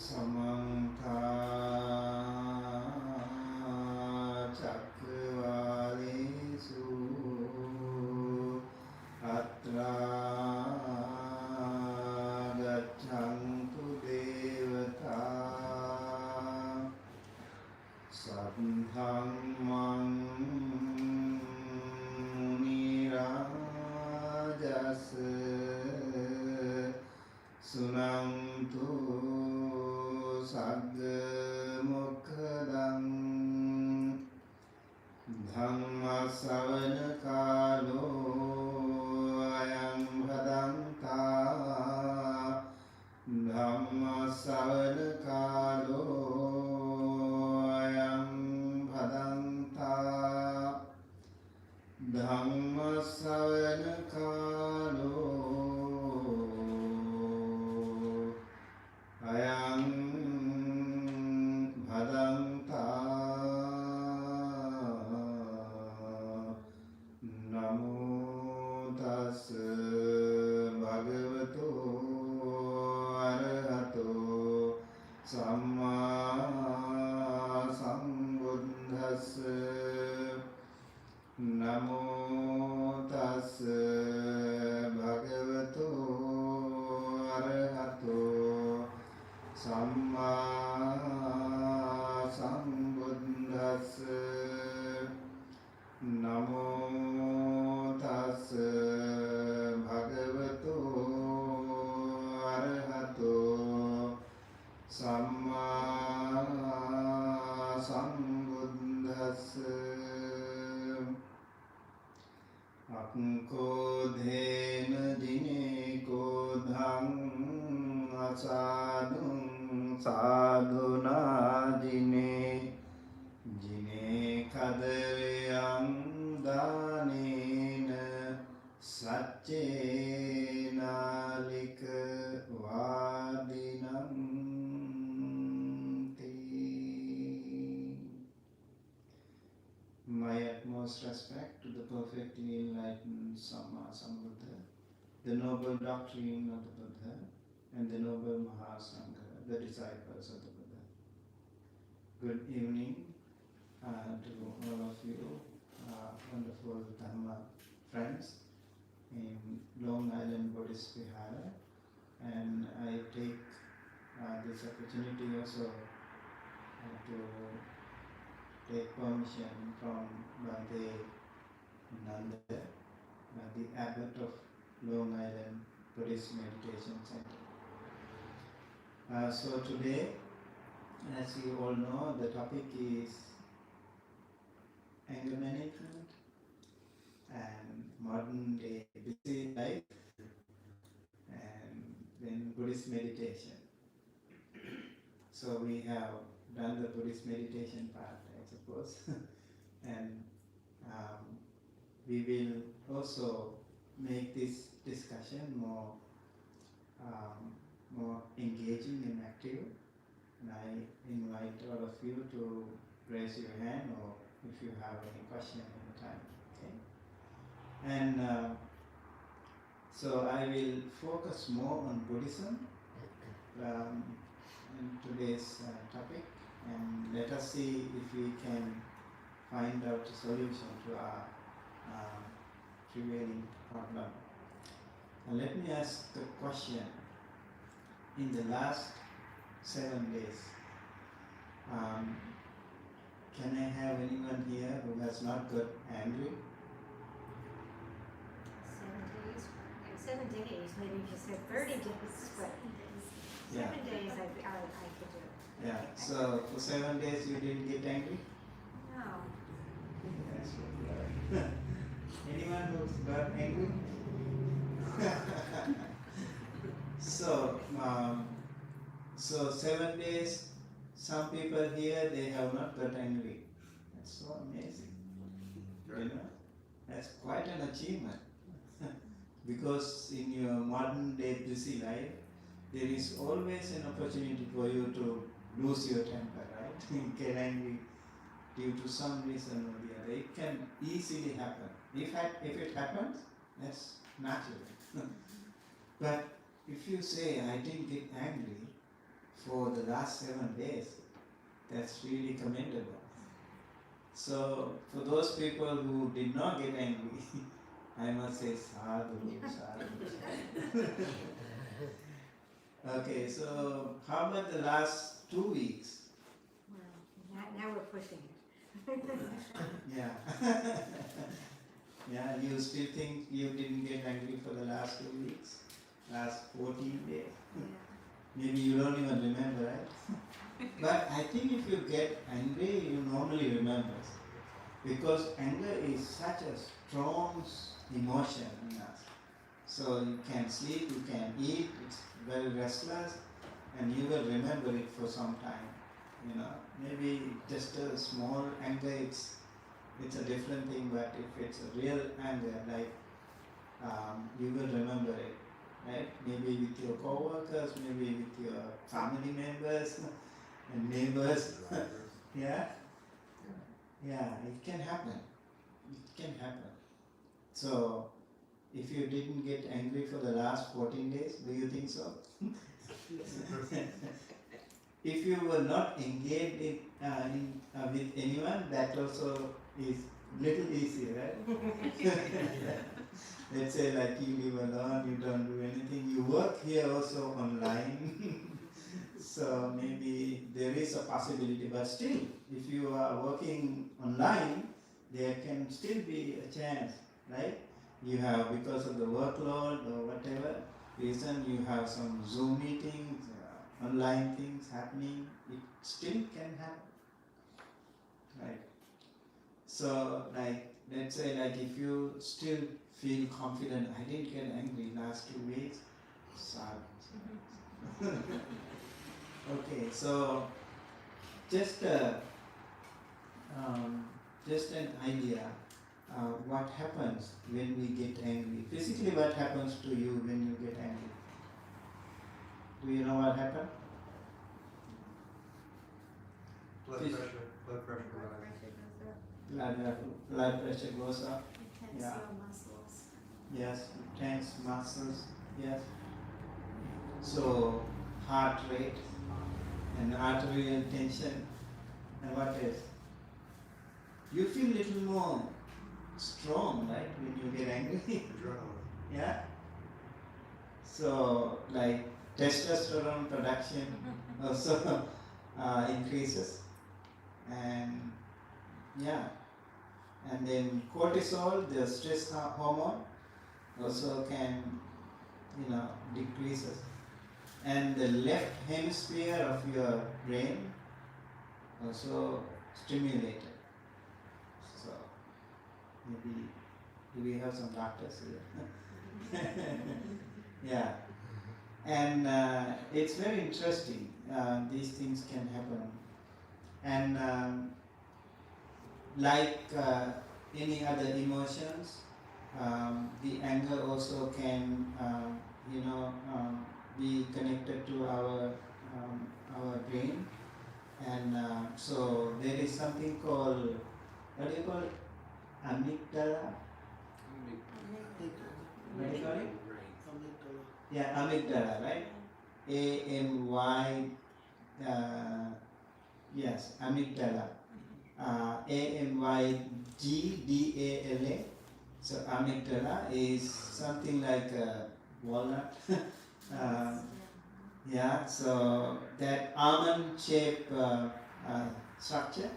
Samantha Chakravalesu Atra Gachantu Devata Sadhamman Munirajasa Sunantu Sagga Mukhadam Dhamma Savana Kalo Ayam Bhadanta Dhamma Savana Kalo Ayam Bhadanta Dhamma Savana Kalo Ayam Bhadanta Namo Tassa Bhagavato Arahato Samma Sambuddhassa Namo Tassa Bhagavato Arahato Samma Sambuddhassa Namo Tassa Bhagavato Arahato Samma Sambuddhassa Akko dhena dine ko dhang sadhun sadhuna dine jine kadaveyang danena saccena lika vadinam te. My utmost respect to the perfectly enlightened Samma Sambuddha, the noble doctrine of the Buddha, and the noble Mahasangha, the disciples of the Buddha. Good evening to all of you, wonderful Dhamma friends in Long Island Buddhist Vihara. And I take this opportunity also to take permission from Bhante Nanda, the abbot of Long Island Buddhist Meditation Center. So today, as you all know, the topic is anger management and modern day busy life and then Buddhist meditation. So we have done the Buddhist meditation part, I suppose, and we will also make this discussion more engaging and active. And I invite all of you to raise your hand or if you have any question anytime. Okay? And so I will focus more on Buddhism in today's topic, and let us see if we can find out a solution to our prevailing problem. And let me ask a question. In the last 7 days, can I have anyone here who has not got angry? 7 days, maybe if you said 30 days, but 7 days I could do. Yeah, so for 7 days you didn't get angry? No. That's good. Anyone who's got angry? So 7 days, some people here, they have not got angry. That's so amazing. You know, that's quite an achievement. Because in your modern day busy life, there is always an opportunity for you to lose your temper, right? Get angry due to some reason or the other. It can easily happen. If it happens, that's natural. But if you say, I didn't get angry, for the last 7 days. That's really commendable. So for those people who did not get angry, I must say sadhu, sadhu. Okay, so how about the last 2 weeks? Well, now we're pushing it. Yeah. Yeah, you still think you didn't get angry for the last 2 weeks? Last 14 days? Yeah. Maybe you don't even remember, right? But I think if you get angry, you normally remember. Because anger is such a strong emotion in us. So you can sleep, you can eat, it's very restless, and you will remember it for some time. Maybe just a small anger, it's a different thing, but if it's a real anger, like you will remember it, right? Maybe with your co-workers, maybe with your family members and neighbors. Yeah, it can happen. It can happen. So, if you didn't get angry for the last 14 days, do you think so? If you were not engaged with anyone, that also is little easier, right? Let's say like you live alone, you don't do anything, you work here also online. So maybe there is a possibility, but still, if you are working online, there can still be a chance, right? You have, because of the workload or whatever reason, you have some Zoom meetings, online things happening, it still can happen, right? So like, let's say like if you still feel confident, I didn't get angry last 2 weeks, sad. Okay, so just an idea, what happens when we get angry. Physically, what happens to you when you get angry? Do you know what happens? Blood Phys- pressure rises. Blood pressure goes up. Tense Yeah. your muscles. Yes, tense muscles. Yes. So heart rate and arterial tension, and what else? You feel little more strong, right, when you get angry. Adrenaline. Yeah. So like testosterone production also increases, and yeah, and then cortisol, the stress hormone, also can decreases, and the left hemisphere of your brain also stimulated. So maybe do we have some doctors here? Yeah, and it's very interesting. These things can happen, and like any other emotions, the anger also can be connected to our brain, and so there is something called, what do you call it? Amygdala. What do you call it? Yeah, amygdala, right? AMY. Yes, amygdala. AMYGDALA. So amygdala is something like a walnut. Yeah, so that almond-shaped structure,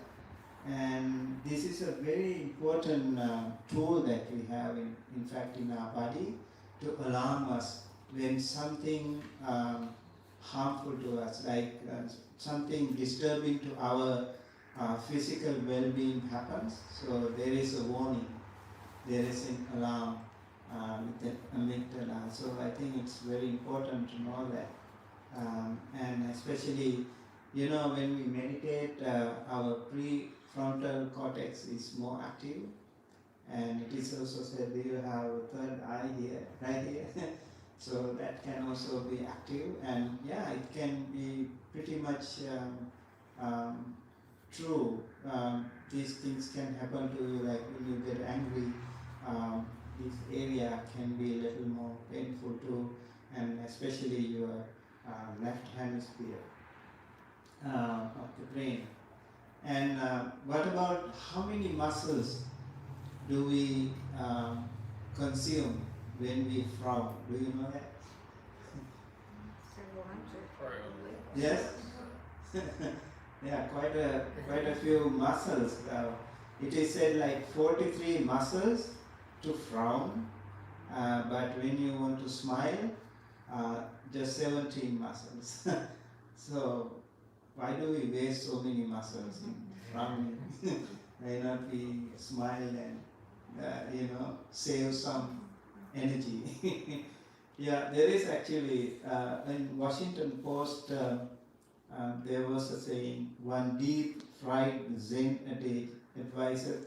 and this is a very important tool that we have in fact in our body to alarm us when something harmful to us, like something disturbing to our physical well-being happens. So there is a warning, there is an alarm with the amygdala. So I think it's very important to know that, and especially when we meditate, our prefrontal cortex is more active, and it is also said you have a third eye here, right here. So that can also be active, and yeah, it can be pretty much true. These things can happen to you, like when you get angry, this area can be a little more painful too, and especially your left hemisphere. of the brain. And what about how many muscles do we consume when we frown? Do you know that? Several hundred. Yes? Yeah, quite a few muscles. It is said like 43 muscles to frown, but when you want to smile, just 17 muscles. So why do we waste so many muscles in frowning? Why not we smile and save some energy? Yeah, there is actually in Washington Post. There was a saying, one deep fried Zen advisor,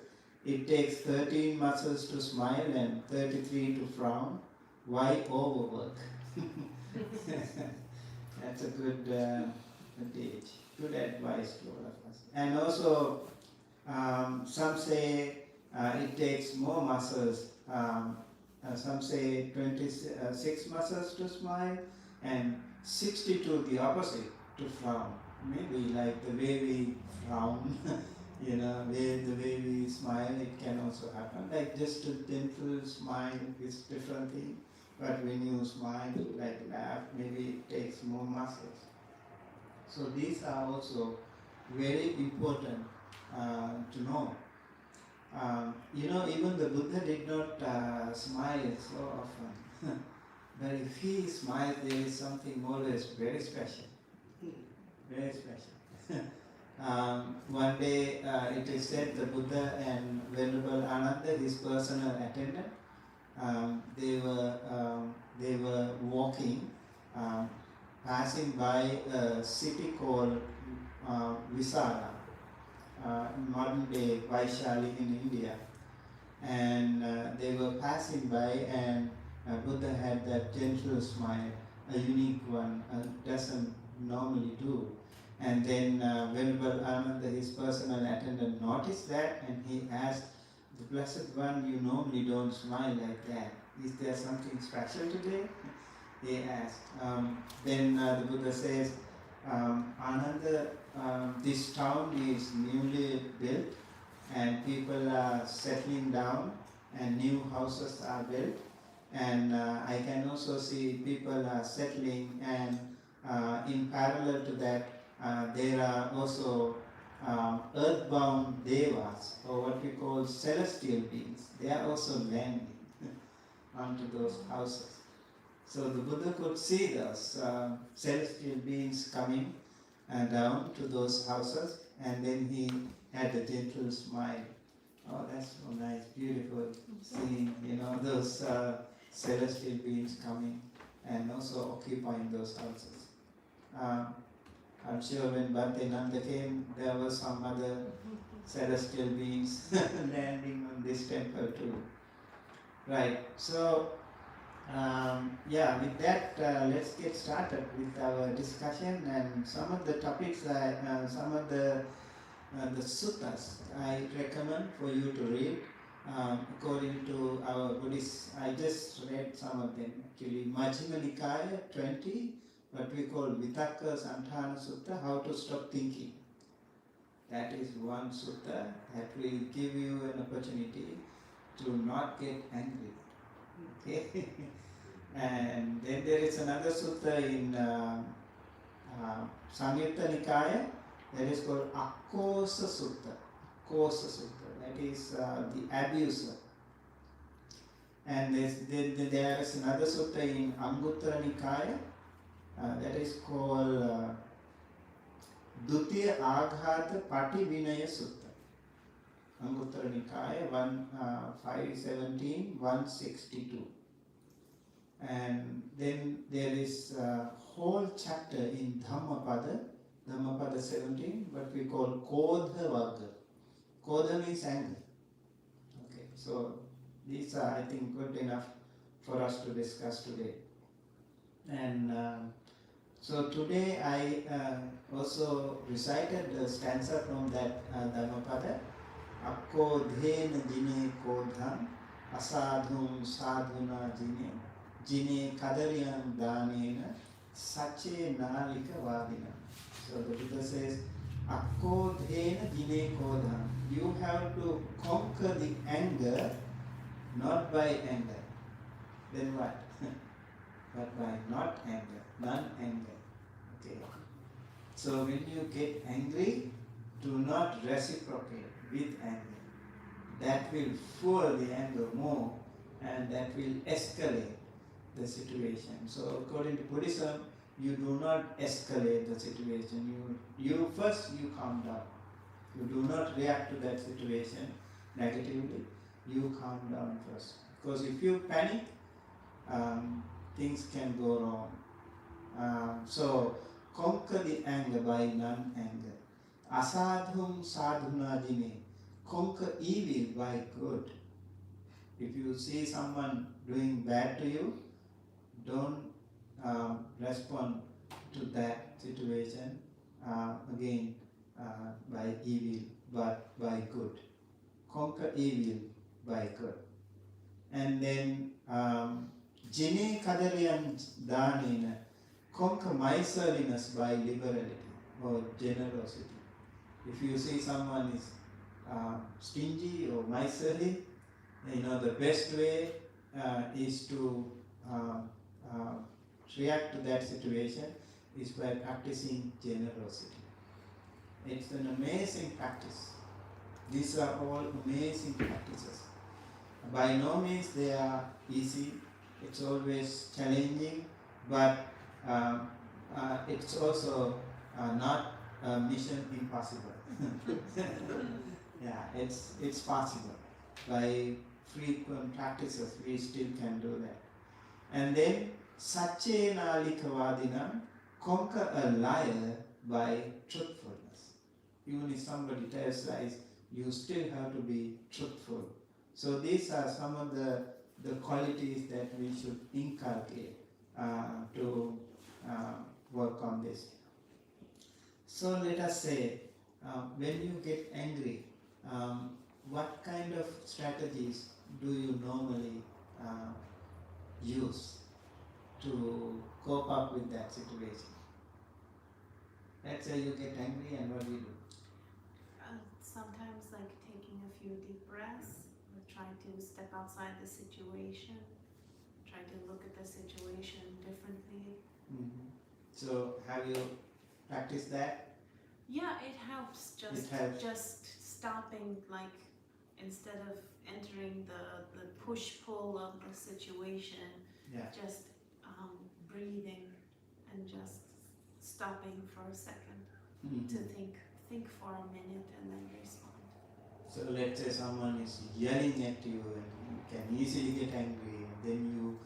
it takes 13 muscles to smile and 33 to frown. Why overwork? That's a good adage, good advice to all of us. And also, some say it takes more muscles. Some say 26 muscles to smile and 62 the opposite to frown. Maybe like the way we frown, the way we smile, it can also happen. Like just a gentle smile is different thing. But when you smile, like laugh, maybe it takes more muscles. So these are also very important to know. Even the Buddha did not smile so often. But if he smiled, there is something always very special. Very special. One day, it is said the Buddha and Venerable Ananda, his personal attendant, they were walking, passing by a city called Visara, modern day Vaishali in India, and they were passing by, and Buddha had that gentle smile, a unique one, doesn't normally do. And then Venerable Ananda, his personal attendant, noticed that, and he asked, the Blessed One, you normally don't smile like that. Is there something special today? He asked. Then the Buddha says, Ananda, this town is newly built and people are settling down and new houses are built, and I can also see people are settling, and in parallel to that there are also earthbound devas, or what we call celestial beings. They are also landing onto those houses. So the Buddha could see those celestial beings coming down to those houses, and then he had a gentle smile. Oh, that's so nice, beautiful, seeing those celestial beings coming and also occupying those houses. I'm sure when Bhante Nanda came, there were some other celestial beings landing on this temple too. Right, so with that, let's get started with our discussion, and some of the topics, some of the suttas I recommend for you to read according to our Buddhist. I just read some of them actually. Majjhima Nikaya 20, what we call Vitakka Santana Sutta, how to stop thinking. That is one sutta that will give you an opportunity to not get angry. Okay? And then there is another sutta in Samyutta Nikaya that is called Akkosa Sutta. Akkosa Sutta, that is the abuser. And there is another sutta in Anguttara Nikaya that is called Dutiya Aghata Pati Vinaya Sutta. Anguttara Nikaya 517, 162. And then there is a whole chapter in Dhammapada 17, what we call Kodha Varga. Kodha means anger. Okay, so these are, I think, good enough for us to discuss today. And so today I also recited the stanza from that Dhammapada. Akko dhena jine kodham asadhum sadhuna jine jine kadariyam danena sache nalika vadina. So the Buddha says, akkodhena jine kodham. You have to conquer the anger, not by anger. Then what? But by not anger, non-anger. Okay. So when you get angry, do not reciprocate with anger. That will fuel the anger more, and that will escalate the situation. So according to Buddhism, you do not escalate the situation. You first you calm down. You do not react to that situation negatively. You calm down first. Because if you panic, things can go wrong. So conquer the anger by non-anger. Asadhum sadhuna jine. Conquer evil by good. If you see someone doing bad to you, don't respond to that situation again by evil, but by good. Conquer evil by good. And then jine kadariyan danena. Conquer miserliness by liberality or generosity. If you see someone is stingy or miserly, the best way is to react to that situation is by practicing generosity. It's an amazing practice. These are all amazing practices. By no means they are easy. It's always challenging, but it's also not a mission impossible. Yeah, it's possible. By frequent practices, we still can do that. And then, sache nalika vadinam, conquer a liar by truthfulness. Even if somebody tells lies, you still have to be truthful. So these are some of the qualities that we should inculcate to work on this. So let us say, when you get angry, what kind of strategies do you normally use to cope up with that situation? Let's say you get angry, and what do you do? Sometimes like taking a few deep breaths, or trying to step outside the situation, try to look at the situation differently. Mm-hmm. So have you practiced that? Yeah, it helps. Just stopping, like instead of entering the push-pull of the situation, just breathing and just stopping for a second to think for a minute and then respond. So let's say someone is yelling at you and you can easily get angry, and then you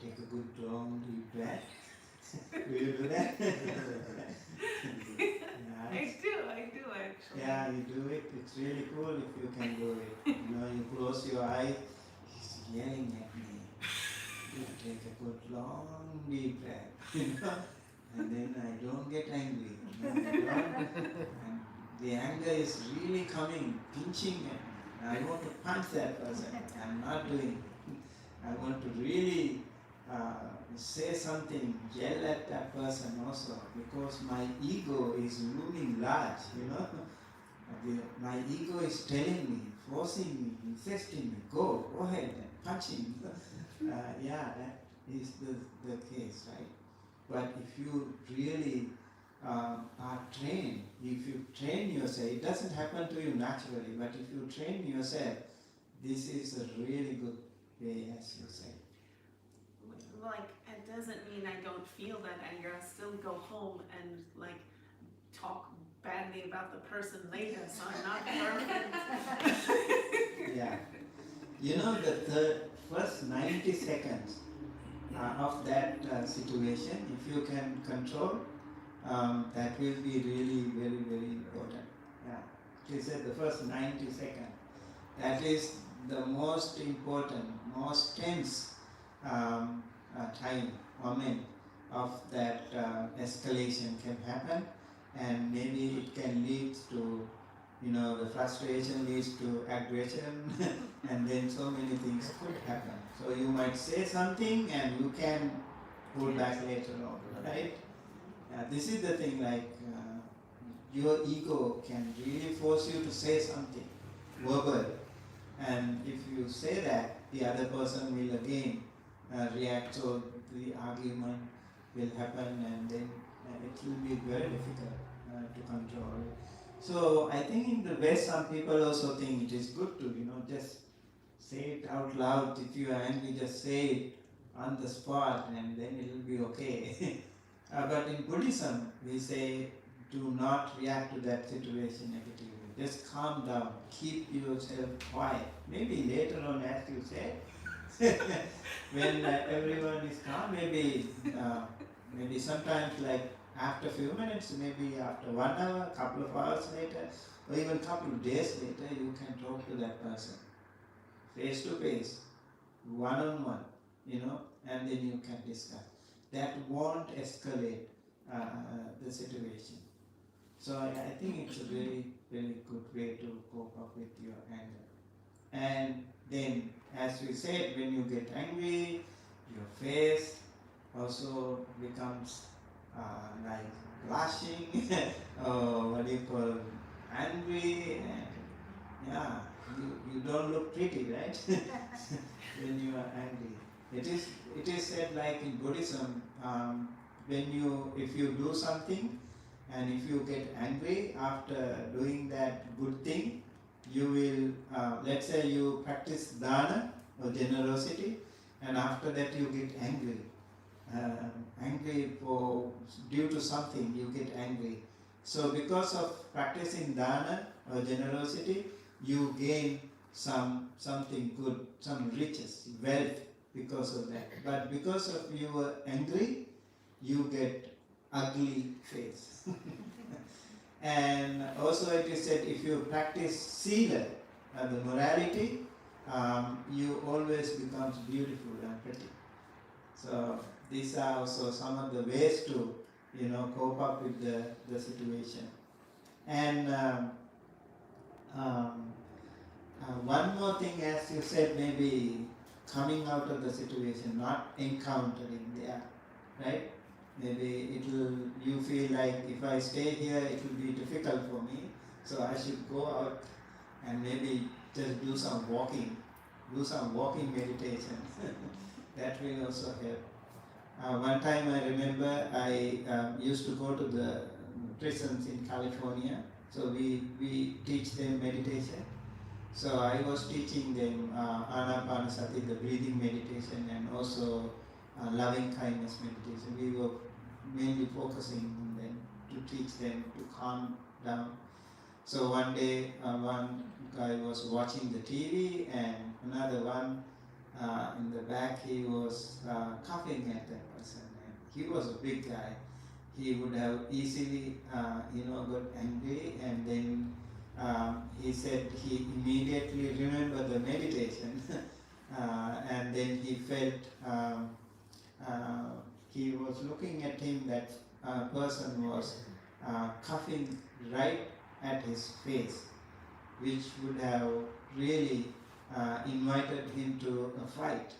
take a good long deep breath. Do you do that? I do actually. Yeah, you do it. It's really cool if you can do it. You close your eyes, he's yelling at me. You take a good long deep breath, and then I don't get angry. And the anger is really coming, pinching at me. I want to punch that person. I'm not doing it. I want to really say something, yell at that person also, because my ego is looming large, my ego is telling me, forcing me, insisting me, go ahead and punch him. That is the case, right? But if you really are trained, if you train yourself, it doesn't happen to you naturally, but if you train yourself, this is a really good way, as you say. Like, it doesn't mean I don't feel that anger. I still go home and like talk badly about the person later, so I'm not perfect. Yeah. The first 90 seconds of that situation, if you can control, that will be really very, very important. Yeah. She said the first 90 seconds. That is the most important, most tense moment of that escalation can happen, and maybe it can lead to, the frustration leads to aggression, and then so many things could happen. So you might say something and you can pull back later on, right? This is the thing, like your ego can really force you to say something verbal, and if you say that, the other person will again react, so the argument will happen, and then it will be very difficult to control. So I think in the West, some people also think it is good to, just say it out loud. If you are angry, just say it on the spot, and then it will be okay. But in Buddhism, we say, do not react to that situation negatively. Just calm down. Keep yourself quiet. Maybe later on, as you said, when everyone is calm, maybe sometimes like after a few minutes, maybe after 1 hour, couple of hours later, or even couple of days later, you can talk to that person face to face, one on one, and then you can discuss. That won't escalate the situation. So I think it's a very, very good way to cope up with your anger. And then, as we said, when you get angry, your face also becomes like blushing, or what do you call, angry, and yeah, you don't look pretty, right? When you are angry. It is said, like in Buddhism, if you do something, and if you get angry after doing that good thing, you will, let's say you practice dana or generosity, and after that you get angry. Due to something, you get angry. So because of practicing dana or generosity, you gain something good, some riches, wealth because of that. But because of you were angry, you get ugly face. And also it is said, if you practice sila, the morality, you always becomes beautiful and pretty. So these are also some of the ways to, cope up with the situation. And one more thing, as you said, maybe coming out of the situation, not encountering there, right? Maybe you feel like if I stay here, it will be difficult for me, so I should go out and maybe just do some walking meditation. That will also help. One time I remember I used to go to the prisons in California, so we teach them meditation. So I was teaching them Anapanasati, the breathing meditation, and also loving kindness meditation. We were mainly focusing on them to teach them to calm down. So one day, one guy was watching the TV, and another one in the back, he was coughing at that person. And he was a big guy. He would have easily, got angry, and then he said he immediately remembered the meditation, and then he felt he was looking at him, that person was coughing right at his face, which would have really invited him to a fight.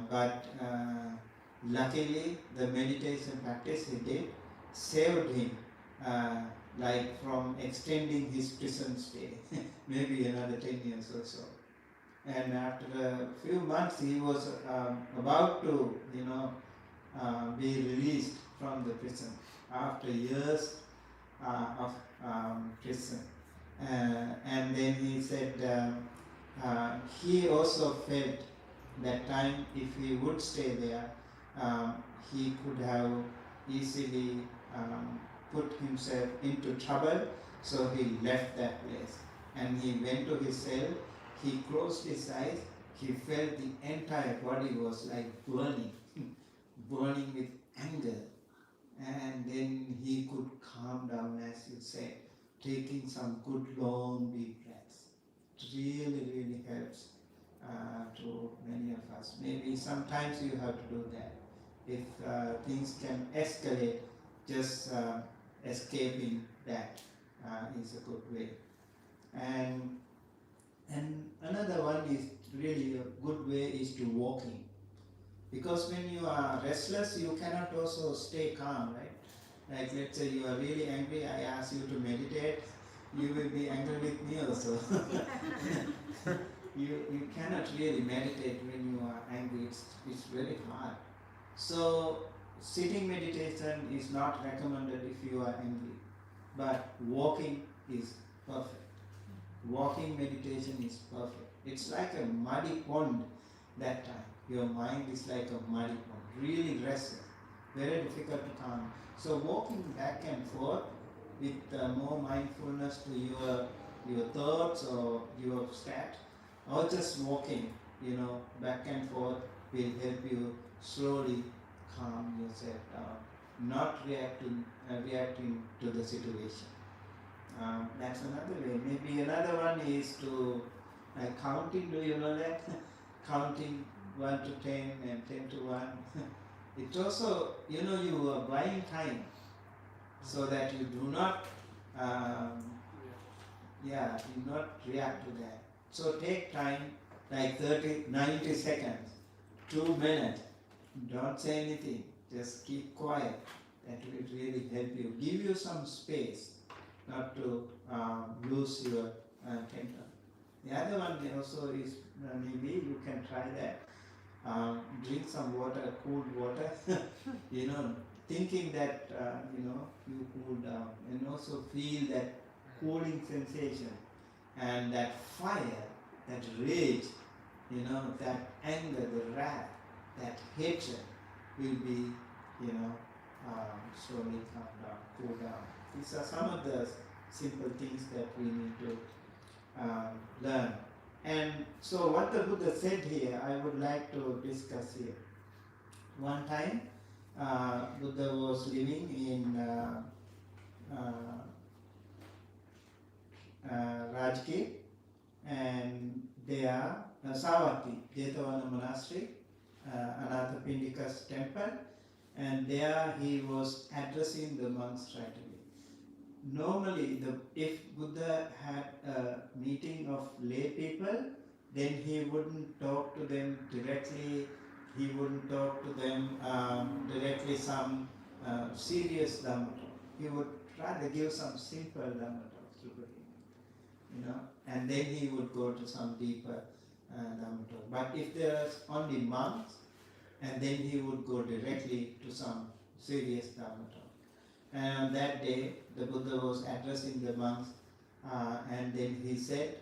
But luckily, the meditation practice he did saved him, like from extending his prison stay, maybe another 10 years or so. And after a few months, he was about to, be released from the prison after years of prison. And then he said he also felt that time, if he would stay there, he could have easily put himself into trouble, so he left that place. And he went to his cell, he closed his eyes, he felt the entire body was like burning, burning with anger. And then he could calm down, as you said, taking some good long deep breaths. It really, really helps to many of us. Maybe sometimes you have to do that. If things can escalate, just escaping that is a good way. And another one is really a good way is to walking. Because when you are restless, you cannot also stay calm, right? Like let's say you are really angry, I ask you to meditate, you will be angry with me also. you cannot really meditate when you are angry, it's very hard. So sitting meditation is not recommended if you are angry, but walking is perfect. Walking meditation is perfect. It's like a muddy pond that time. Your mind is like a muddy pond, really restless, very difficult to calm. So walking back and forth with more mindfulness to your thoughts or your steps, or just walking, back and forth will help you slowly calm yourself down, not reacting to the situation. That's another way. Maybe another one is to counting. Do you know that? Counting 1 to 10 and 10 to 1. It also, you are buying time so that you do not, do not react to that. So take time like 90 seconds, 2 minutes. Don't say anything. Just keep quiet. That will really help you. Give you some space not to lose your temper. The other one also is maybe you can try that. Drink some water, cool water. Thinking that you cool down, and also feel that cooling sensation and that fire, that rage, that anger, the wrath, that hatred will be, slowly calm down, cool down. These are some of the simple things that we need to learn. And so what the Buddha said here, I would like to discuss here. One time, Buddha was living in Rajgir, and there, Savatthi, Jetavana Monastery, Anathapindika's temple, and there he was addressing the monks right away. Normally, if Buddha had a meeting of lay people, then he wouldn't talk to them directly, he wouldn't talk to them directly some serious Dhamma talk. He would rather give some simple Dhamma talks to him, and then he would go to some deeper Dhamma talk. But if there's only monks, and then he would go directly to some serious Dhamma talk. And on that day, the Buddha was addressing the monks, and then he said,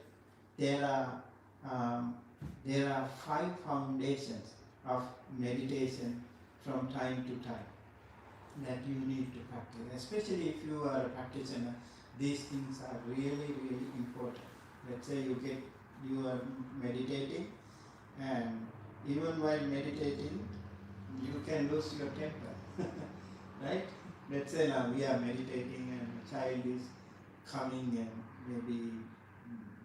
there are 5 foundations of meditation from time to time that you need to practice. Especially if you are a practitioner, these things are really, really important. Let's say you are meditating, and even while meditating, you can lose your temper, right? Let's say now we are meditating and a child is coming and maybe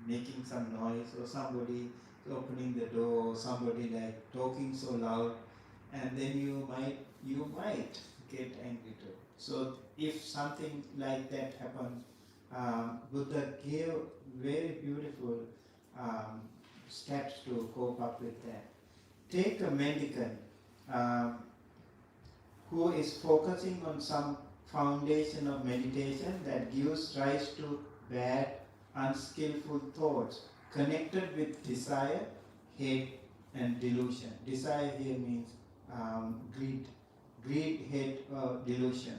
making some noise, or somebody opening the door, or somebody like talking so loud, and then you might get angry too. So if something like that happens, Buddha gave very beautiful steps to cope up with that. Take a mendicant who is focusing on some foundation of meditation that gives rise to bad, unskillful thoughts connected with desire, hate, and delusion. Desire here means greed, hate, or delusion.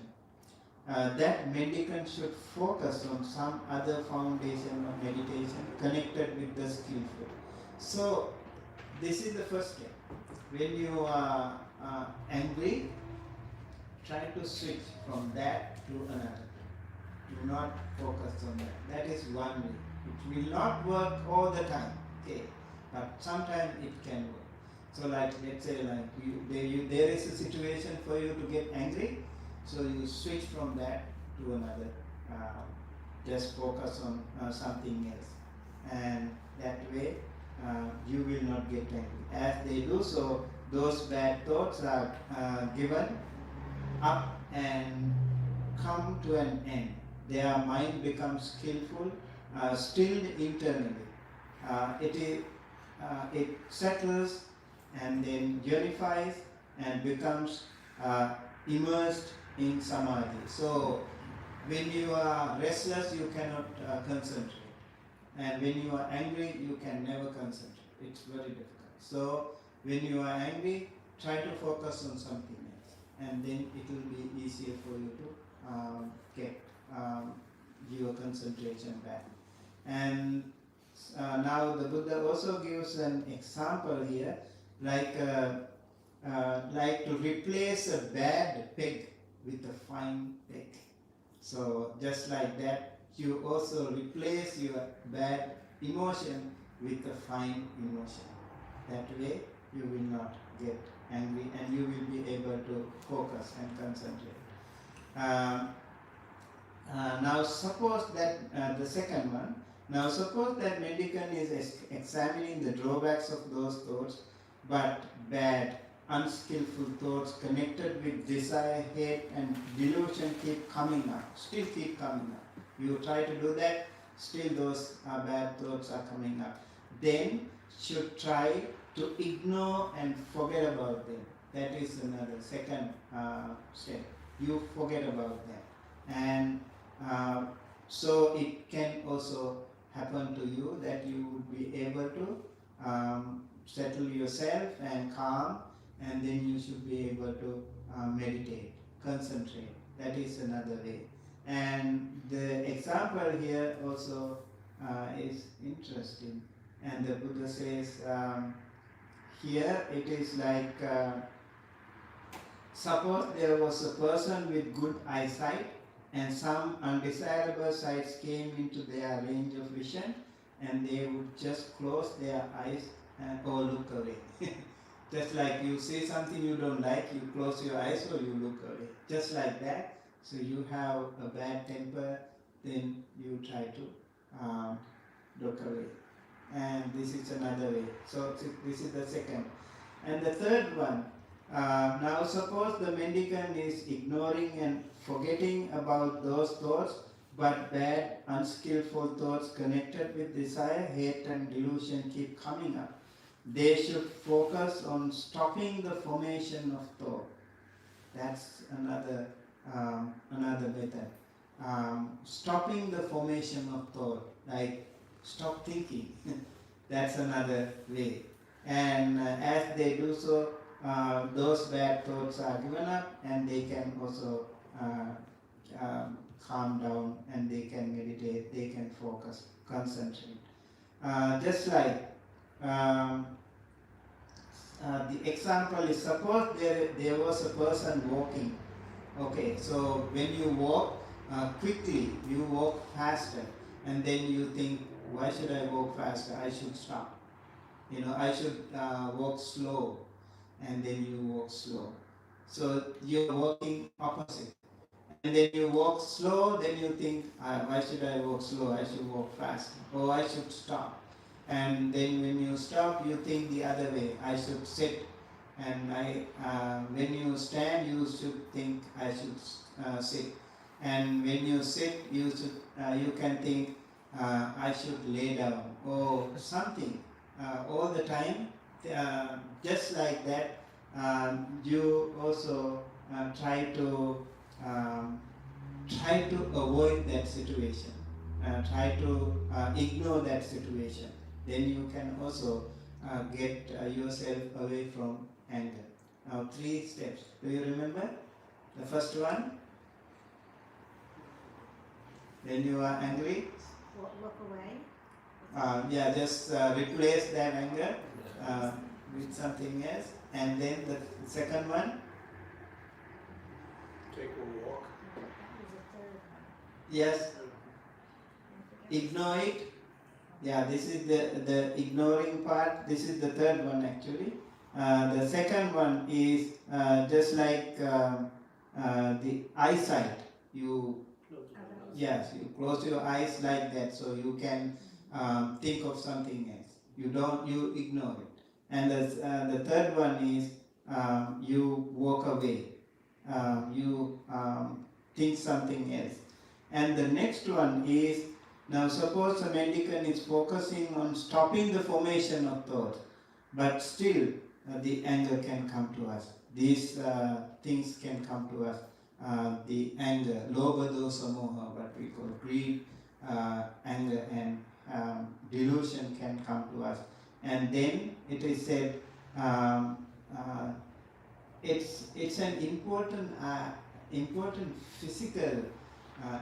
That mendicant should focus on some other foundation of meditation connected with the skillful. So this is the first step. When you are angry, try to switch from that to another. Do not focus on that. That is one way. It will not work all the time, okay? But sometimes it can work. So like, let's say there is a situation for you to get angry, so you switch from that to another. Just focus on something else. And that way you will not get angry. As they do so, those bad thoughts are given up and come to an end. Their mind becomes skillful, stilled internally. It settles and then unifies and becomes immersed in samadhi. So when you are restless, you cannot concentrate. And when you are angry, you can never concentrate. It's very difficult. So when you are angry, try to focus on something else. And then it will be easier for you to get your concentration back. And now the Buddha also gives an example here, like to replace a bad peg with a fine peg. So just like that, you also replace your bad emotion with a fine emotion. That way you will not get angry and you will be able to focus and concentrate. Now suppose that the second one, now suppose that mendicant is examining the drawbacks of those thoughts, but bad, unskillful thoughts connected with desire, hate and delusion keep coming up, still keep coming up. You try to do that, still those bad thoughts are coming up. Then should try to ignore and forget about them. That is another second step. You forget about them. And so it can also happen to you that you would be able to settle yourself and calm, and then you should be able to meditate, concentrate. That is another way. And the example here also is interesting. And the Buddha says here it is like suppose there was a person with good eyesight and some undesirable sights came into their range of vision, and they would just close their eyes or look away. Just like you see something you don't like, you close your eyes or you look away. Just like that. So you have a bad temper, then you try to look away. And this is another way. So this is the second. And the third one, now suppose the mendicant is ignoring and forgetting about those thoughts, but bad, unskillful thoughts connected with desire, hate and delusion keep coming up. They should focus on stopping the formation of thought. That's another method. Stopping the formation of thought, like stop thinking. That's another way. And as they do so, those bad thoughts are given up, and they can also calm down, and they can meditate, they can focus, concentrate. Just like the example is, suppose there was a person walking. Okay, so when you walk quickly, you walk faster, and then you think, why should I walk faster? I should stop. I should walk slow, and then you walk slow. So you're walking opposite. And then you walk slow, then you think, why should I walk slow? I should walk fast. Or I should stop. And then when you stop, you think the other way. I should sit. And when you stand, you should think, I should sit. And when you sit, you can think, I should lay down. Or something. All the time, just like that, you also try to avoid that situation, try to ignore that situation. Then you can also get yourself away from anger. Now 3 steps. Do you remember? The first one, when you are angry, Look away. just replace that anger with something else. And then the second one, Take a walk. That was the third one. yes, ignore it. Yeah, this is the ignoring part. This is the third one actually. The second one is just like the eyesight. Yes, you close your eyes like that, so you can think of something else. You ignore it. And the third one is you walk away. You think something else. And the next one is, now suppose a mendicant is focusing on stopping the formation of thought, but still the anger can come to us. these things can come to us. The anger, lobha, dosa, moha, what we call greed, anger, and delusion can come to us. And then it is said, it's an important physical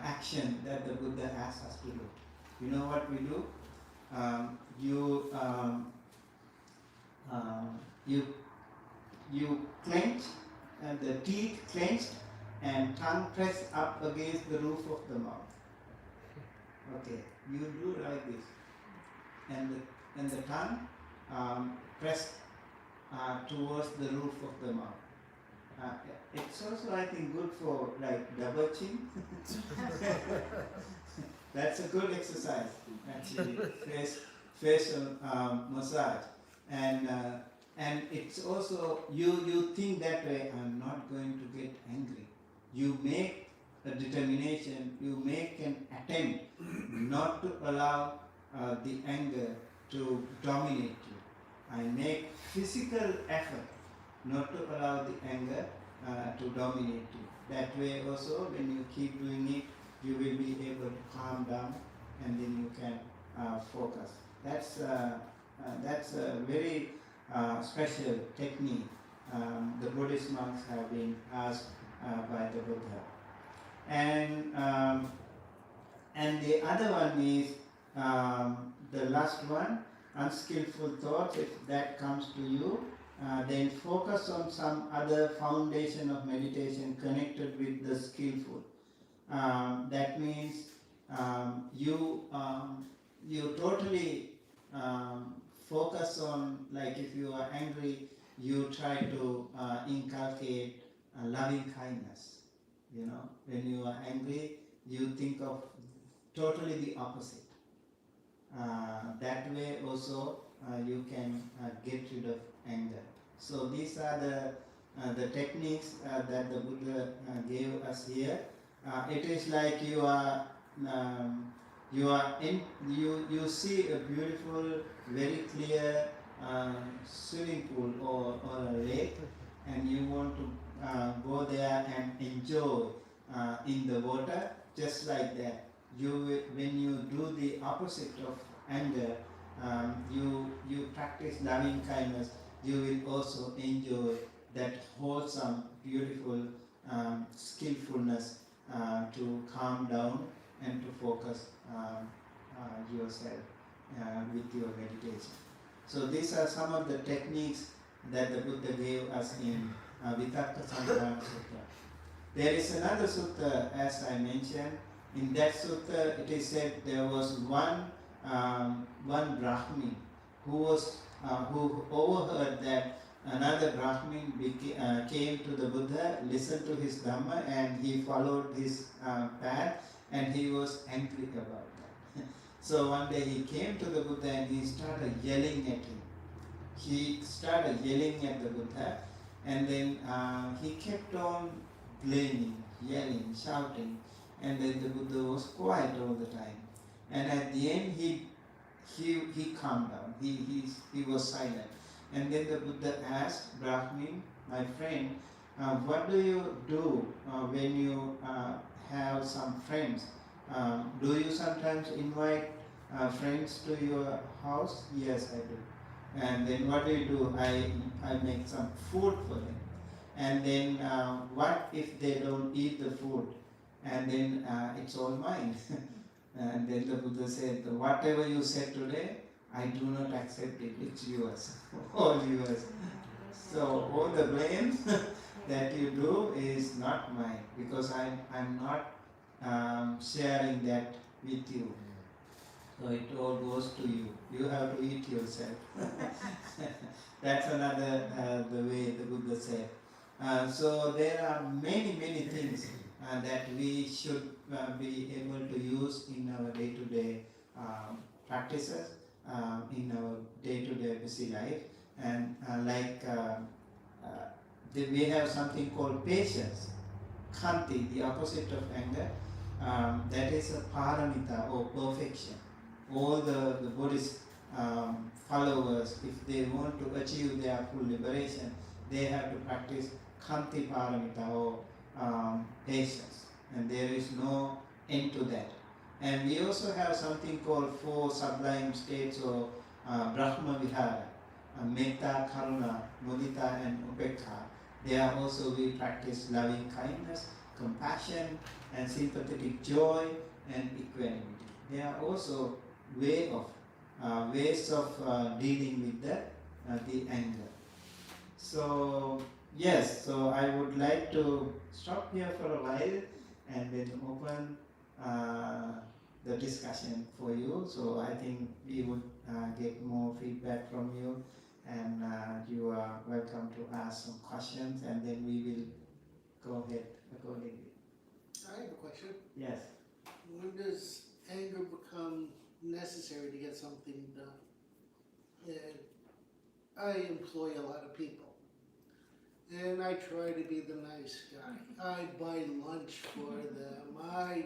action that the Buddha asks us to do. You know what we do? You clench, and the teeth clenched, and tongue pressed up against the roof of the mouth. Okay, you do like this, and the tongue pressed towards the roof of the mouth. It's also, I think, good for like double chin. That's a good exercise, actually, facial massage, and it's also you think that way. I'm not going to get angry. You make a determination. You make an attempt not to allow the anger to dominate you. I make physical effort not to allow the anger to dominate you. That way also, when you keep doing it, you will be able to calm down, and then you can focus. That's a very special technique the Buddhist monks have been asked by the Buddha. And the other one is the last one, unskillful thoughts. If that comes to you, then focus on some other foundation of meditation connected with the skillful. That means you totally focus on, like if you are angry, you try to inculcate loving kindness. You know, when you are angry, you think of totally the opposite. That way also you can get rid of anger. So these are the techniques that the Buddha gave us here. It is like you see a beautiful, very clear swimming pool or a lake, and you want to go there and enjoy in the water, just like that. When you do the opposite of anger, you practice loving kindness, you will also enjoy that wholesome, beautiful skillfulness to calm down and to focus yourself with your meditation. So these are some of the techniques that the Buddha gave us in Vitakka Samdhana Sutta. There is another sutta, as I mentioned. In that sutta, it is said there was one Brahmin who overheard that another Brahmin came to the Buddha, listened to his Dhamma, and he followed his path, and he was angry about that. So one day he came to the Buddha and he started yelling at him. He started yelling at the Buddha, and then he kept on blaming, yelling, shouting, and then the Buddha was quiet all the time. And at the end he calmed down, he was silent. And then the Buddha asked Brahmin, my friend, what do you do when you have some friends? Do you sometimes invite friends to your house? Yes, I do. And then what do? I make some food for them. And then what if they don't eat the food? And then it's all mine. And then the Buddha said, whatever you said today, I do not accept it, it's yours, all yours. So all the blame that you do is not mine, because I'm not sharing that with you. So it all goes to you. You have to eat yourself. That's another the way the Buddha said. So there are many things that we should be able to use in our day-to-day practices, in our day-to-day busy life. And we have something called patience, khanti, the opposite of anger. That is a paramita or perfection. All the Buddhist followers, if they want to achieve their full liberation, they have to practice khanti paramita or patience, and there is no end to that. And we also have something called 4 sublime states or Brahma Vihara, Metta, Karuna, Mudita and Upekha. There also we practice loving kindness, compassion and sympathetic joy and equanimity. There are also ways of dealing with the anger. So yes, so I would like to stop here for a while and then open the discussion for you. So I think we would get more feedback from you, and you are welcome to ask some questions, and then we will go ahead accordingly. I have a question. Yes. When does anger become necessary to get something done? And I employ a lot of people, and I try to be the nice guy. I buy lunch for them. I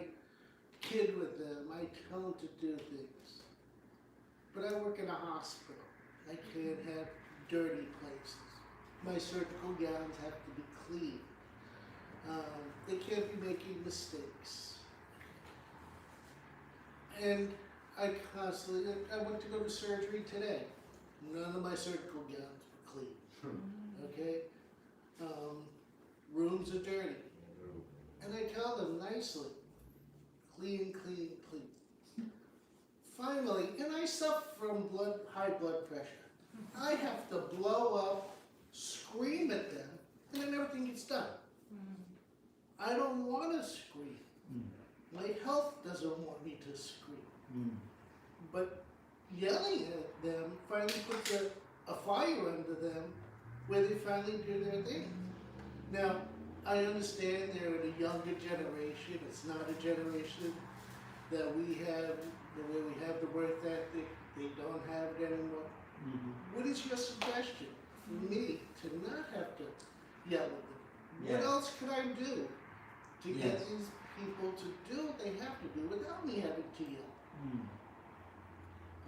kid with them. I tell them to do things. But I work in a hospital. I can't have dirty places. My surgical gowns have to be clean. They can't be making mistakes. And I went to go to surgery today. None of my surgical gowns were clean. Okay? Rooms are dirty. And I tell them nicely, clean, clean, clean. Finally, and I suffer from high blood pressure. I have to blow up, scream at them, and then everything gets done. I don't want to scream. My health doesn't want me to scream. But yelling at them finally puts a fire under them where they finally do their thing. Now, I understand they're in a younger generation. It's not a generation that we have, the way we have the work ethic, they don't have it anymore. What is your suggestion for me to not have to yell at them? What else could I do to get these people to do what they have to do without me having to yell?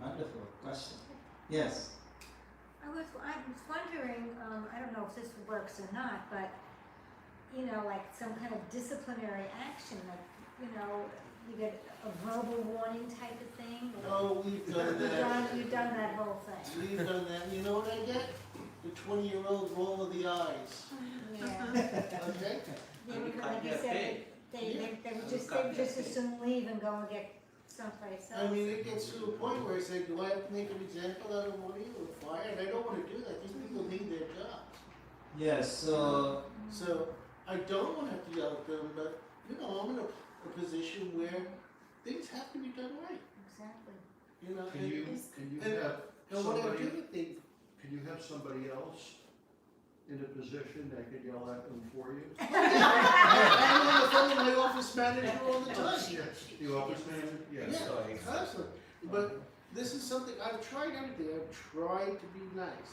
Wonderful question. Yes. I was wondering, I don't know if this works or not, but, you know, like some kind of disciplinary action, like, you know, you get a verbal warning type of thing. Oh, we've done that. You've done that whole thing. We've done that. You know what I get? The 20-year-old roll of the eyes. Yeah. Okay? They would, like you said, they would just as soon leave and go and get someplace else. I mean, it gets to a point where I say, do I have to make an example out of one of you with fire? And I don't want to do that. These people need their jobs. Yes, So I don't want to have to yell at them, but, you know, I'm in a position where things have to be done right. Exactly. You know, Can you have and when I somebody, do the thing, can you have somebody else in a position that could yell at them for you? I'm on the phone with my office manager all the time. Yes. The office manager? Yes. Yeah, constantly. But this is something, I've tried everything. I've tried to be nice.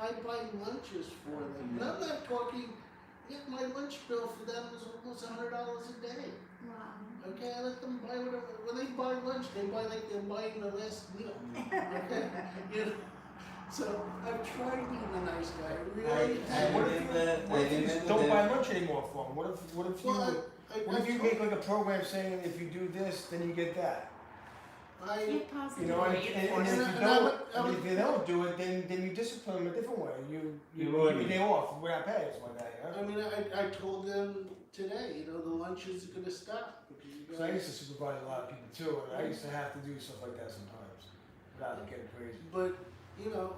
I buy lunches for them. And I'm not talking, my lunch bill for them is almost $100 a day. Wow. Okay, I let them buy whatever. When they buy lunch, they buy like they're buying the last meal. Okay? You know? So I've tried being a nice guy. Really. What if you don't buy lunch anymore for them? What if you make like a program saying if you do this, then you get that? You You know, and if you don't do it, then you discipline them a different way. You give a day off without pay. It's like that. I mean, I told them today, you know, the lunch is going to stop. Because you So I used to supervise a lot of people too, and I used to have to do stuff like that sometimes without getting crazy. But, you know,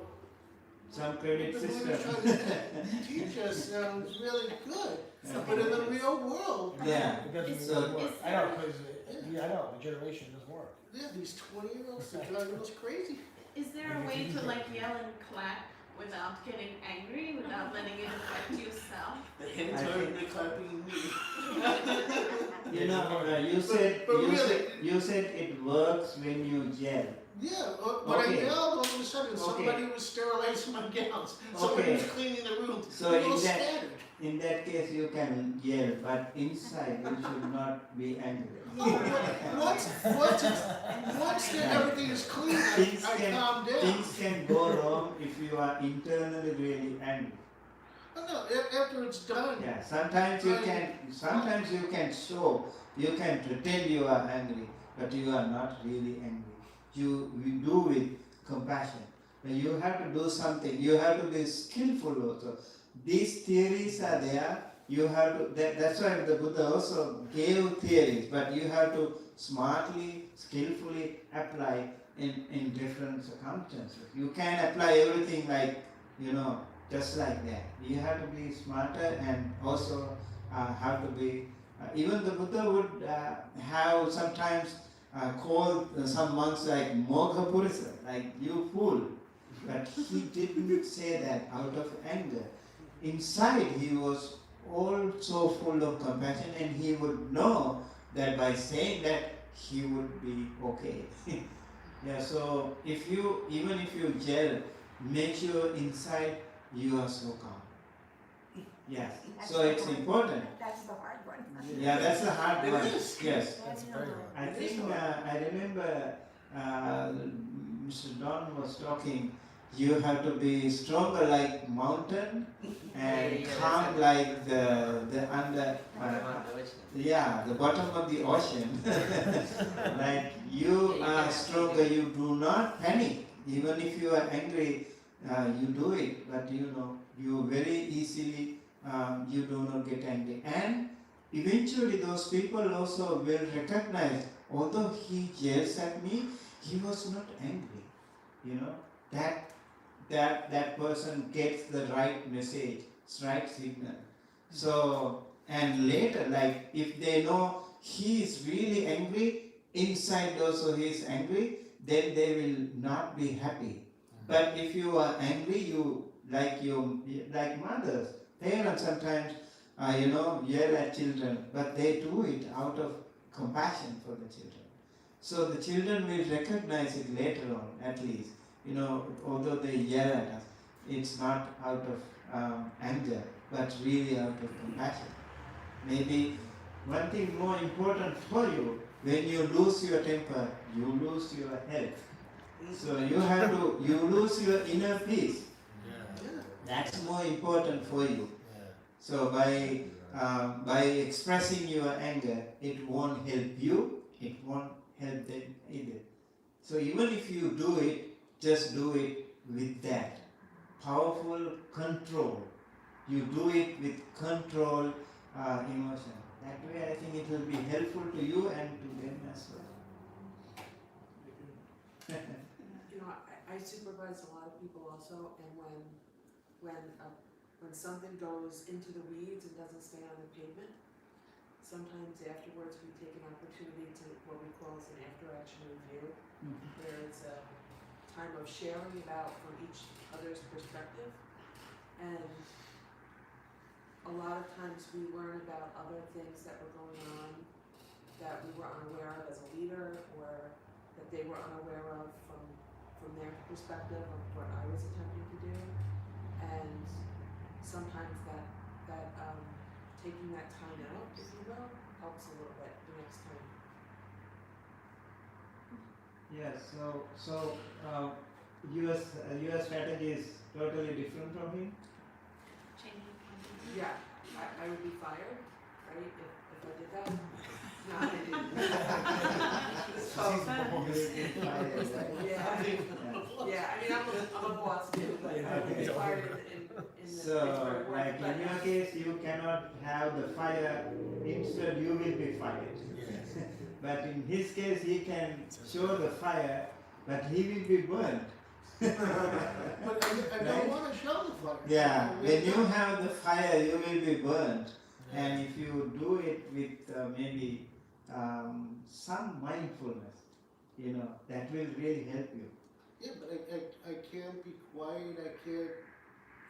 some credit what system. they're trying to teach us sounds really good. But in the real world, It doesn't So- really work. I know, because I know the generation doesn't work. yeah, these 20-year-olds are driving us crazy. Is there a way to like yell and clap without getting angry, without letting it affect yourself? The hands are clapping me. You know, you said it works when you yell. Yeah, but Okay. I yelled all of a sudden. Somebody was sterilizing my gowns. Somebody was cleaning the room. So They all in that- scattered. In that case, you can yell, but inside you should not be angry. Once everything is clean, I calm down. Things can go wrong if you are internally really angry. Oh, no, after it's done. Yeah, sometimes you can show, you can pretend you are angry, but you are not really angry. You do with compassion. But you have to do something, you have to be skillful also. These theories are there, you have to, that's why the Buddha also gave theories, but you have to smartly, skillfully apply in different circumstances. You can't apply everything like, just like that. You have to be smarter and also have to be, even the Buddha would have sometimes called some monks like Mogha Purisa, like you fool. But he didn't say that out of anger. Inside he was also full of compassion, and he would know that by saying that he would be okay. Yeah, so even if you yell, make sure inside you are so calm. Yes, That's so the it's hard important. one. That's the hard one. Yeah, that's the hard It one. is. Yes. That's very hard. I think I remember Mr. Don was talking. You have to be stronger like mountain and calm like the under. The bottom of the ocean. Like you are stronger. You do not panic. Even if you are angry, you do it. But you very easily you do not get angry. And eventually, those people also will recognize, although he yells at me, he was not angry. That person gets the right message, right signal. So, and later, like if they know he is really angry, inside also he is angry, then they will not be happy. But if you are angry, like mothers, parents sometimes yell at children, but they do it out of compassion for the children. So the children will recognize it later on, at least. Although they yell at us, it's not out of anger, but really out of compassion. Maybe one thing more important for you, when you lose your temper, you lose your health. So you lose your inner peace. That's more important for you. So by expressing your anger, it won't help you, it won't help them either. So even if you do it, just do it with that powerful control. You do it with control emotion. That way I think it will be helpful to you and to them as well. I supervise a lot of people also, and when something goes into the weeds and doesn't stay on the pavement, sometimes afterwards we take an opportunity to what we call as an after-action review, where it's a time of sharing it out from each other's perspective, and a lot of times we learn about other things that were going on that we were unaware of as a leader, or that they were unaware of from their perspective of what I was attempting to do. And sometimes that taking that time out, if you will, helps a little bit the next time. Yes, so your strategy is totally different from him? Yeah, I would be fired, right, if I did that. No, I didn't. Yeah, I mean, I'm a boss too, but I would be fired in the So, work, like but in your case, you cannot have the fire, instead you will be fired. But in his case, he can show the fire, but he will be burnt. But I don't want to show the fire. Yeah, when you have the fire, you will be burnt. And if you do it with maybe some mindfulness, that will really help you. Yeah, but I can't be quiet, I can't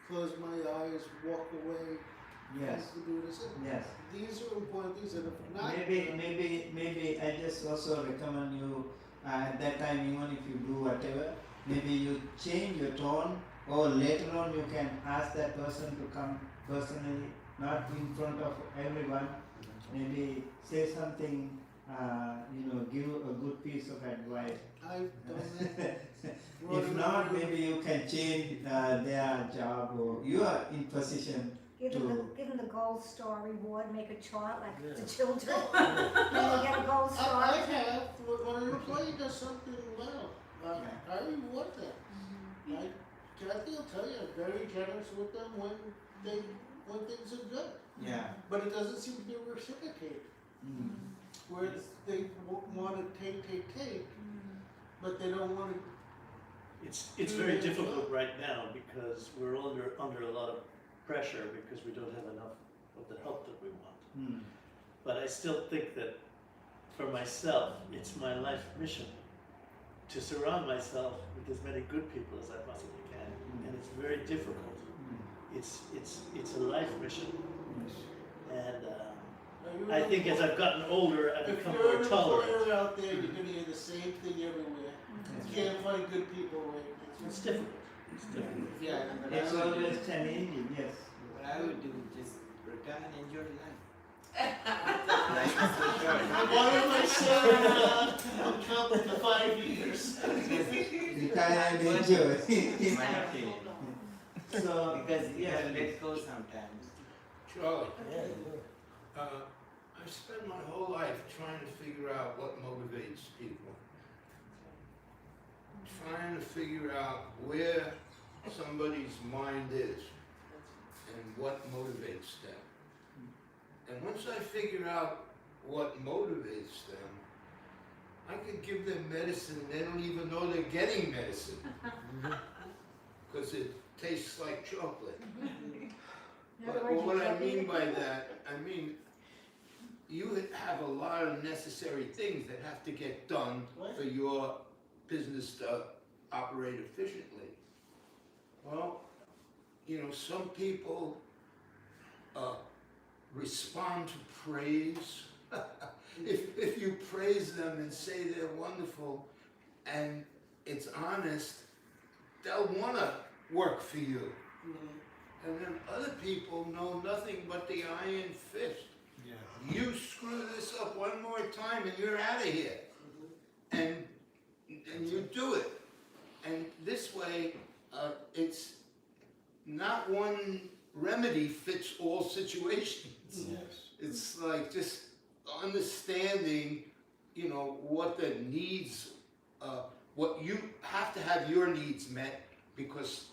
close my eyes, walk away. Yes. Do this. Yes. These are important things, and if not, Maybe I just also recommend you at that time, even if you do whatever, maybe you change your tone, or later on you can ask that person to come personally, not in front of everyone. Maybe say something give a good piece of advice. I've done that. If not, maybe you can change their job, or you are in position Give them, to. give them the gold star reward, make a chart like Yeah. the children. Then they get a gold star. I have, when an employee does something well, I reward them. Kathy will tell you, I'm very generous with them when things are good. Yeah. But it doesn't seem to be reciprocated. Where they want to take, but they don't want to. It's very difficult right now because we're under a lot of pressure because we don't have enough of the help that we want. But I still think that for myself, it's my life mission to surround myself with as many good people as I possibly can, and it's very difficult. It's a life mission, and I think as I've gotten older, I've become more If you're an tolerant. employer out there, you're going to hear the same thing everywhere. You can't find good people right now. It's difficult. It's difficult. Yeah, but It's always challenging, yes. what I would do is just retire and enjoy life. Why am I saying I'm counting to 5 years? Retire and enjoy. My opinion. So, Because you yeah. have to let go sometimes. Charlie, Yeah. I've spent my whole life trying to figure out what motivates people. Trying to figure out where somebody's mind is and what motivates them. And once I figure out what motivates them, I can give them medicine and they don't even know they're getting medicine. Because it tastes like chocolate. In other But words, what you I can't mean eat by it. that, I mean, you have a lot of necessary things that have to get done for your business to operate efficiently. Well, some people respond to praise. If you praise them and say they're wonderful and it's honest, they'll want to work for you. And then other people know nothing but the iron fist. Yeah. You screw this up one more time and you're out of here. And you do it. And this way, it's not one remedy fits all situations. Yes. It's like just understanding, what the needs, what you have to have your needs met, because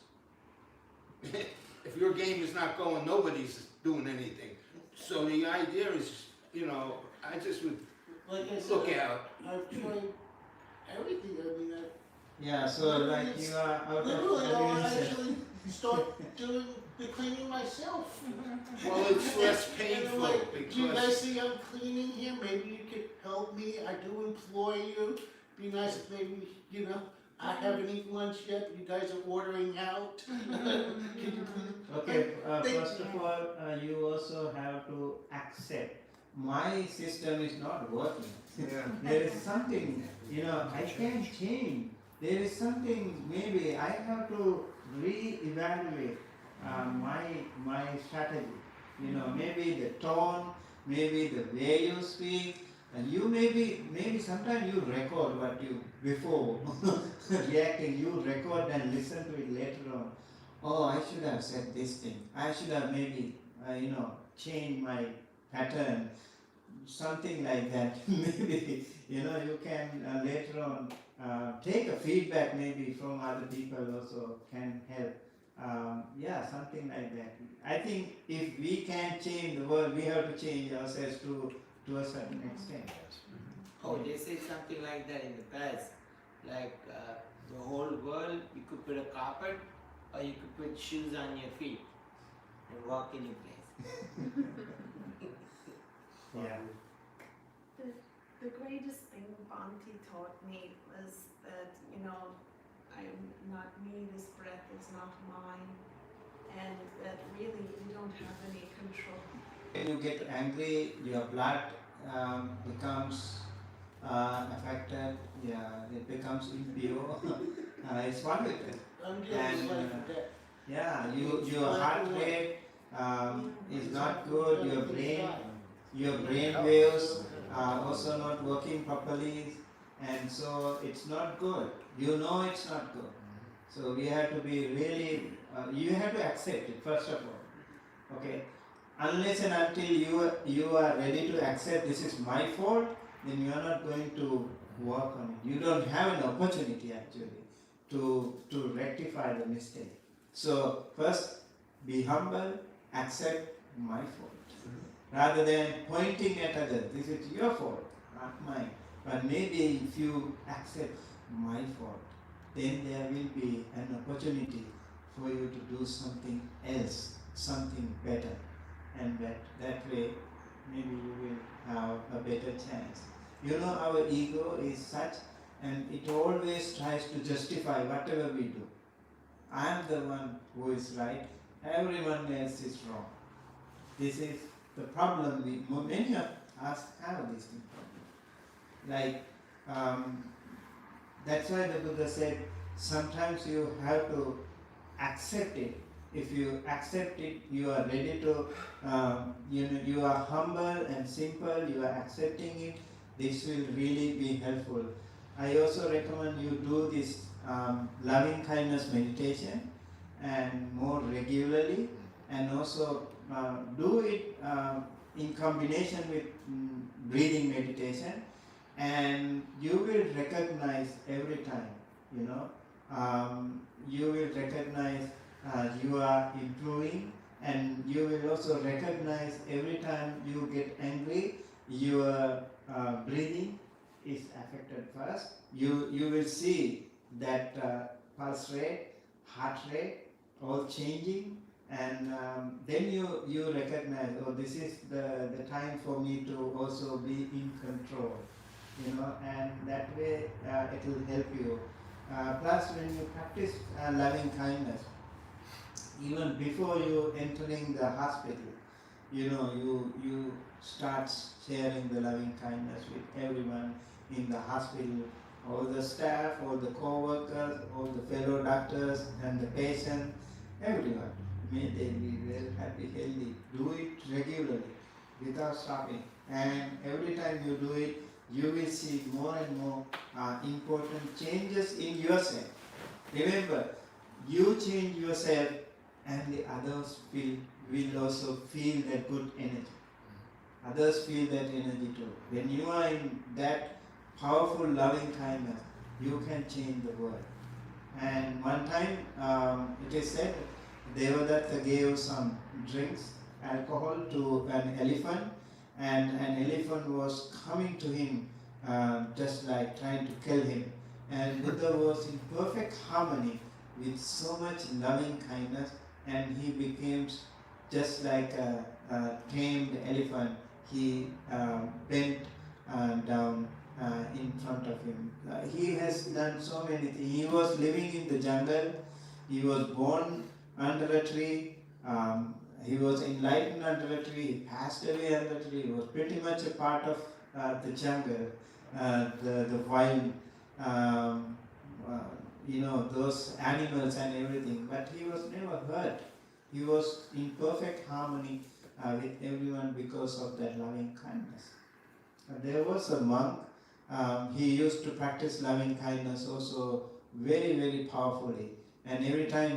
if your game is not going, nobody's doing anything. So the idea is, I just would Like I said, look out. I've tried everything. I mean, Yeah, so like you are out literally, I'll of actually start doing the cleaning myself. Well, it's less And painful like, do you guys because see I'm cleaning here? Maybe you could help me. I do employ you. Be nice if maybe, I haven't eaten lunch yet. You guys are ordering out. Can you please? Okay, Thank first of all, you also have to accept my system is not working. There is something, I can change. There is something, maybe I have to re-evaluate my strategy. Maybe the tone, maybe the way you speak, and you maybe sometimes you record what you, before reacting, you record and listen to it later on. Oh, I should have said this thing. I should have maybe, changed my pattern. Something like that. Maybe, you can later on take a feedback maybe from other people also can help. Something like that. I think if we can change the world, we have to change ourselves to a certain extent. Oh, they say something like that in the past. Like the whole world, you could put a carpet or you could put shoes on your feet and walk any place. Yeah. The greatest thing Bhante taught me was that, I am not me, this breath is not mine, and that really we don't have any control. When you get angry, your blood becomes affected, it becomes impure, it's polluted. I'm dealing with life and death. Your heart rate is not good, your brain waves are also not working properly, and so it's not good. You know it's not good. So we have to be really, you have to accept it first of all. Okay? Unless and until you are ready to accept this is my fault, then you are not going to work on it. You don't have an opportunity actually to rectify the mistake. So first, be humble, accept my fault. Rather than pointing at others, this is your fault, not mine. But maybe if you accept my fault, then there will be an opportunity for you to do something else, something better. And that way, maybe you will have a better chance. You know, our ego is such, and it always tries to justify whatever we do. I am the one who is right, everyone else is wrong. This is the problem. Many of us have this problem. Like, that's why the Buddha said, sometimes you have to accept it. If you accept it, you are ready to, you are humble and simple, you are accepting it, this will really be helpful. I also recommend you do this loving kindness meditation and more regularly, and also do it in combination with breathing meditation, and you will recognize every time, you will recognize you are improving, and you will also recognize every time you get angry, your breathing is affected first. You will see that pulse rate, heart rate, all changing, and then you recognize, oh, this is the time for me to also be in control, and that way it will help you. Plus, when you practice loving kindness, even before you entering the hospital, you start sharing the loving kindness with everyone in the hospital, all the staff, all the co-workers, all the fellow doctors and the patient, everyone. May they be well, happy, healthy. Do it regularly without stopping. And every time you do it, you will see more and more important changes in yourself. Remember, you change yourself, and the others will also feel that good energy. Others feel that energy too. When you are in that powerful loving kindness, you can change the world. And one time, it is said, Devadatta gave some drinks, alcohol, to an elephant, and an elephant was coming to him, just like trying to kill him. And Buddha was in perfect harmony with so much loving kindness, and he became just like a tamed elephant. He bent down in front of him. He has done so many things. He was living in the jungle. He was born under a tree. He was enlightened under a tree. He passed away under a tree. He was pretty much a part of the jungle, the wild, those animals and everything. But he was never hurt. He was in perfect harmony with everyone because of that loving kindness. There was a monk. He used to practice loving kindness also very, very powerfully. And every time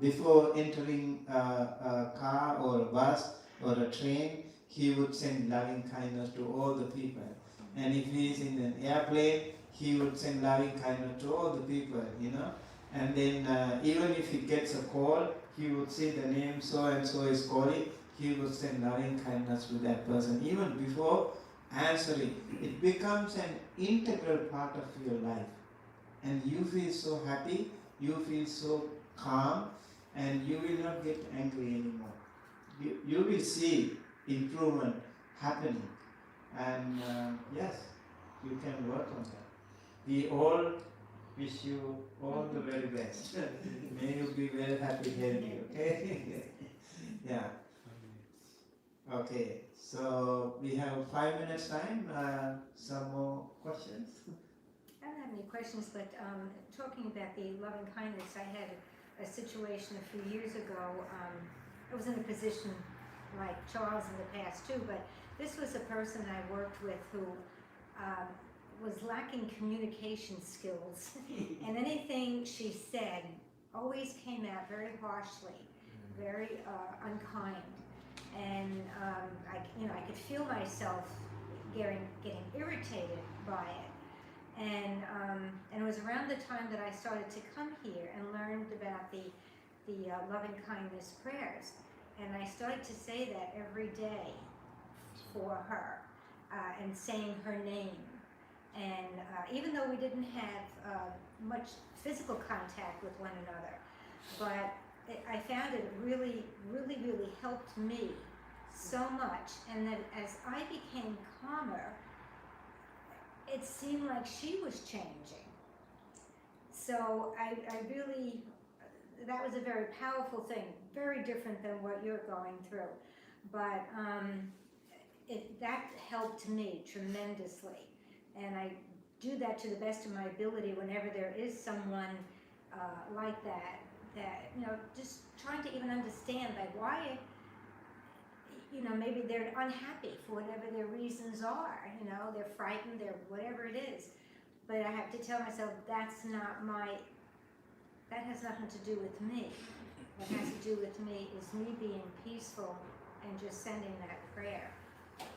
before entering a car or a bus or a train, he would send loving kindness to all the people. And if he is in an airplane, he would send loving kindness to all the people, And then even if he gets a call, he would see the name so and so is calling, he would send loving kindness to that person. Even before answering, it becomes an integral part of your life. And you feel so happy, you feel so calm, and you will not get angry anymore. You will see improvement happening. And yes, you can work on that. We all wish you all the very best. May you be very happy, healthy, okay? Yeah. Okay, so we have 5 minutes time. Some more questions? I don't have any questions, but talking about the loving kindness, I had a situation a few years ago. I was in a position like Charles in the past too, but this was a person I worked with who was lacking communication skills, and anything she said always came out very harshly, very unkind, and I could feel myself getting irritated by it, and it was around the time that I started to come here and learned about the loving kindness prayers, and I started to say that every day for her, and saying her name. And even though we didn't have much physical contact with one another, but I found it really, really, really helped me so much. And that as I became calmer, it seemed like she was changing. So I really, that was a very powerful thing, very different than what you're going through. But that helped me tremendously. And I do that to the best of my ability whenever there is someone like that, just trying to even understand, like, why, maybe they're unhappy for whatever their reasons are, they're frightened, they're whatever it is. But I have to tell myself, that has nothing to do with me. What has to do with me is me being peaceful and just sending that prayer.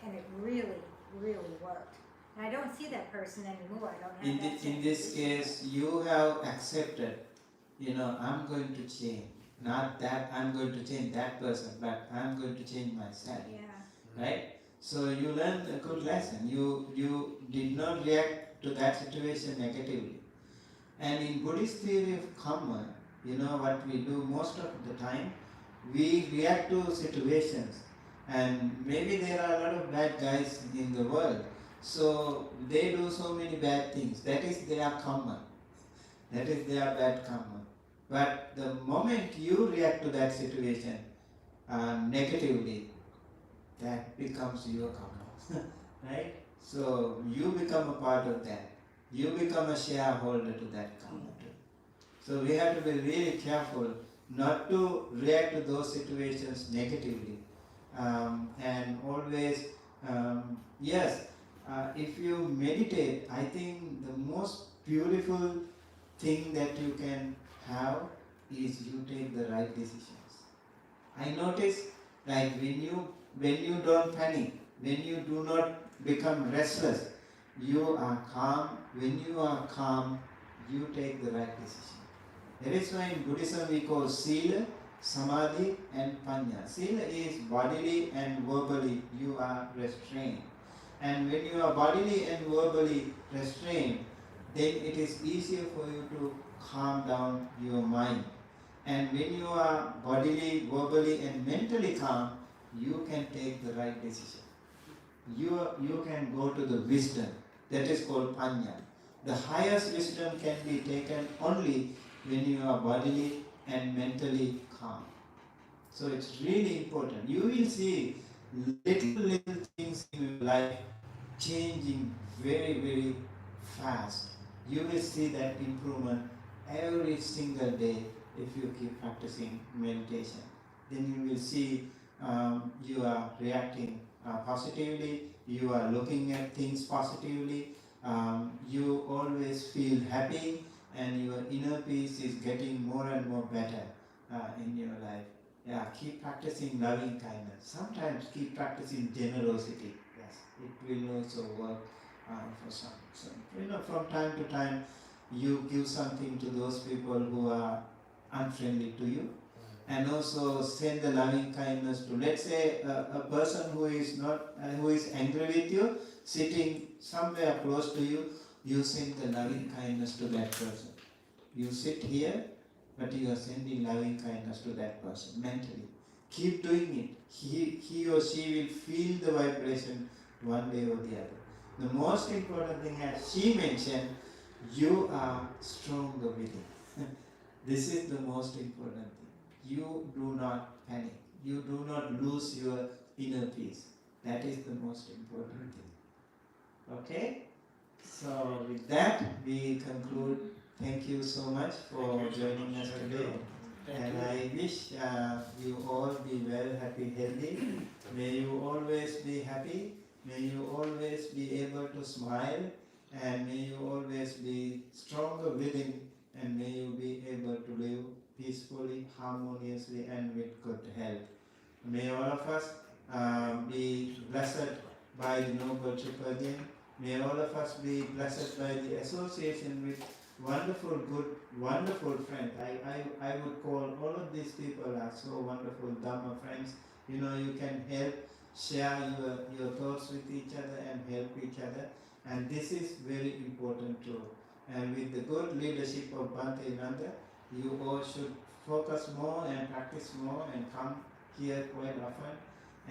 And it really, really worked. And I don't see that person anymore. I don't have in this case, you have accepted, I'm going to change. Not that I'm going to change that person, but I'm going to change myself. Yeah. Right? So you learned a good lesson. You did not react to that situation negatively. And in Buddhist theory of karma, what we do most of the time, we react to situations. And maybe there are a lot of bad guys in the world. So they do so many bad things. That is their karma. That is their bad karma. But the moment you react to that situation negatively, that becomes your karma. Right? So you become a part of that. You become a shareholder to that karma too. So we have to be really careful not to react to those situations negatively. And always, yes, if you meditate, I think the most beautiful thing that you can have is you take the right decisions. I notice, like when you don't panic, when you do not become restless, you are calm. When you are calm, you take the right decision. That is why in Buddhism we call Sila, Samadhi and Panya. Sila is bodily and verbally you are restrained. And when you are bodily and verbally restrained, then it is easier for you to calm down your mind. And when you are bodily, verbally and mentally calm, you can take the right decision. You can go to the wisdom. That is called Panya. The highest wisdom can be taken only when you are bodily and mentally calm. So it's really important. You will see little things in your life changing very, very fast. You will see that improvement every single day if you keep practicing meditation. Then you will see you are reacting positively, you are looking at things positively, you always feel happy, and your inner peace is getting more and more better in your life. Yeah, keep practicing loving kindness. Sometimes keep practicing generosity. Yes, it will also work for some. So, from time to time, you give something to those people who are unfriendly to you, and also send the loving kindness to, let's say, a person who is not, who is angry with you, sitting somewhere close to you, you send the loving kindness to that person. You sit here, but you are sending loving kindness to that person mentally. Keep doing it. He or she will feel the vibration one way or the other. The most important thing, as she mentioned, you are stronger within. This is the most important thing. You do not panic. You do not lose your inner peace. That is the most important thing. Okay? So with that, we conclude. Thank you so much for joining us today. And I wish you all be well, happy, healthy. May you always be happy. May you always be able to smile. And may you always be stronger within. And may you be able to live peacefully, harmoniously, and with good health. May all of us be blessed by the Noble Triple. May all of us be blessed by the association with wonderful, good, wonderful friends. I would call all of these people are so wonderful Dhamma friends. You know, you can help share your thoughts with each other and help each other. And this is very important too. And with the good leadership of Bhante Nanda, you all should focus more and practice more and come here quite often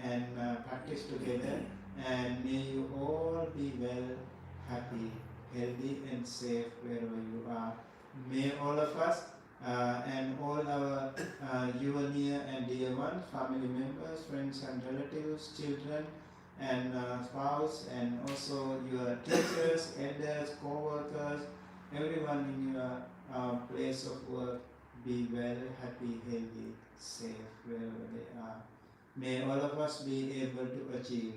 and practice together. And may you all be well, happy, healthy and safe wherever you are. May all of us and all our your near and dear ones, family members, friends and relatives, children and spouse, and also your teachers, elders, co-workers, everyone in your place of work be well, happy, healthy, safe wherever they are. May all of us be able to achieve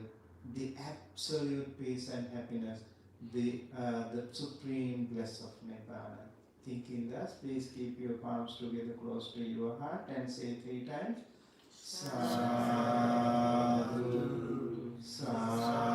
the absolute peace and happiness, the supreme bliss of Nibbana. Thinking thus, please keep your palms together close to your heart and say 3 times, Sadhu, Sadhu.